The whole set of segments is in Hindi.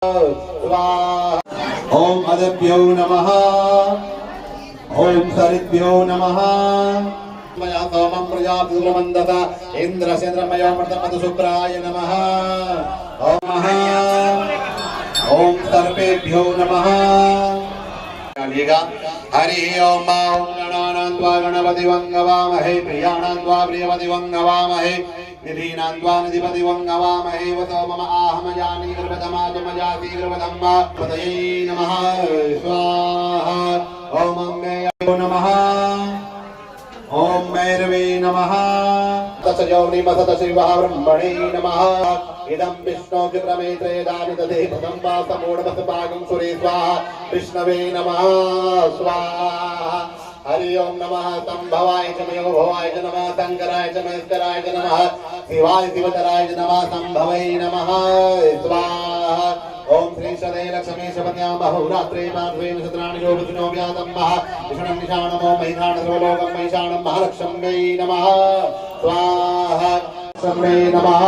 ओम अदभ्यो नमः। ओम सरिभ्यो नमः। मया सोमं प्रजापतिर्मन्दत इन्द्रसेन्द्रमयोमृतमधुशुक्राय नमः। ओम सर्पेभ्यो नमः। हरि ओम गणानान्त्वा गणपति वंगवामहे प्रियाणान्त्वा प्रियपति वंगवामहे निधीनान्त्वा निधिपति वंगवामहे वसो मम आहमयानि गर्भधमाजमयाति गर्भधम्मा पतये नमः स्वाहा। ओम अम्बेयो नमः। ओम मैरवे नमः। तस्योनिमसतशिवः ब्रह्मणे नमः। इदं विष्णो चित्रमेत्रेदानि दधे पदं वासमूढमसभागं सुरे स्वाहा विष्णवे नमः स्वाहा। हरि ओम नमः संभवाय च मयो भवाय च नमः शंकराय च महेश्वराय च नमः शिवाय शिवतराय च नमः संभवे नमः स्वाहा। ओम श्री सदे लक्ष्मी शपथ्यां बहुरात्रे पार्श्वे नक्षत्राणि शोभिनो व्यातं महा विष्णुं निशाणमो महिषाण सर्वलोकं महिषाणं महालक्ष्म्यै नमः स्वाहा लक्ष्म्यै नमः।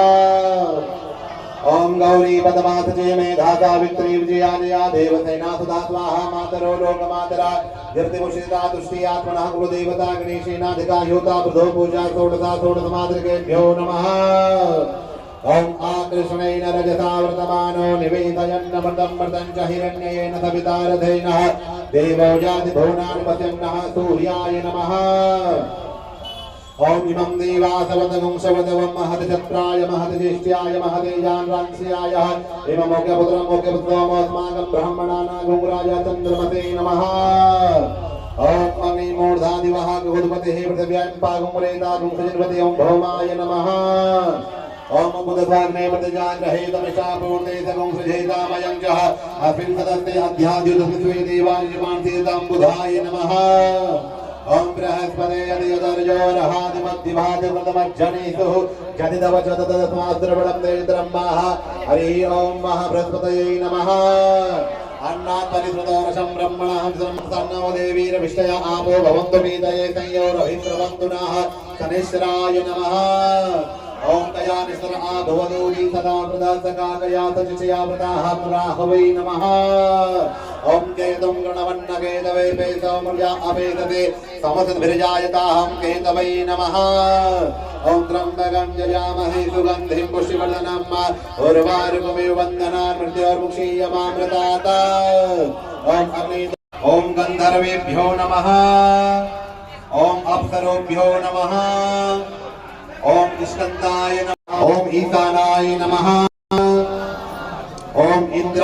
ओम गौरी पदमासजे मेधा सावित्री विजया जया देवसेना सुधा स्वाहा मातरो लोकमातरा कीर्तिभूषिता तुष्टि आत्मनः कुलदेवता गणेशेनाधिका योता बुधो पूजा षोडशा षोडशमातृकेभ्यो नमः। ओम आकृष्णेन रजसा वर्तमानो निवेदयन्नमृतं मृतं च हिरण्येन सविता रथेनः देवो याति भुवनानि पश्यन्नः सूर्याय नमः। ओम इमं देवासवदगं सवदवं महतछत्राय महतज्येष्ठ्याय महतेजान्वांस्याय इमं मोक्षपुत्रं मोक्षपुत्रमस्माकं ब्राह्मणानागुराय चन्द्रमते नमः। ओम अग्निमूर्धादिवः गौधपतेः पृथिव्यां पागुमरेतागुं सजन्वते ओम भौमाय नमः। ओम बुधभाग्ने प्रतिजाग्रहे तमिषा पूर्णे सगुं सृजेतामयं च अस्मिन् सदस्ते अध्याद्युतस्वे देवानिर्माणतीर्थं बुधाय नमः। ओम बृहस्पते यदिदर्यो रहादिमद्दिभादिव्रतमज्जनेषु जनितवचततस्माद्रवणं देन्द्रम्माः। हरि ओम महाबृहस्पतये नमः। अन्नात्परिश्रुतोरसं ब्रह्मणः सन्नो देवीरभिष्टया आपो भवन्तु वीतये संयोरभिस्रवन्तु नः शनिश्चराय नमः। ओम कया निस्तर आभवदूरी सदा प्रदासकाकया सचिचया प्रदाः पुराहवै नमः। ओम केतुं गणवन्नकेतवे पेतोमर्या अपेतते समसद्भिर्जायताहं केतवै नमः। ओम त्र्यम्बकं यजामहे सुगन्धिं पुष्टिवर्धनं उर्वारुकमिव वन्दनान् मृत्योर्मुक्षीयमामृतात्। ओम अग्नि ओम गन्धर्वेभ्यो नमः। ओम अप्सरोभ्यो नमः। ओम स्कंदाय नमः। ओम ईशानाय नमः। ओम इंद्र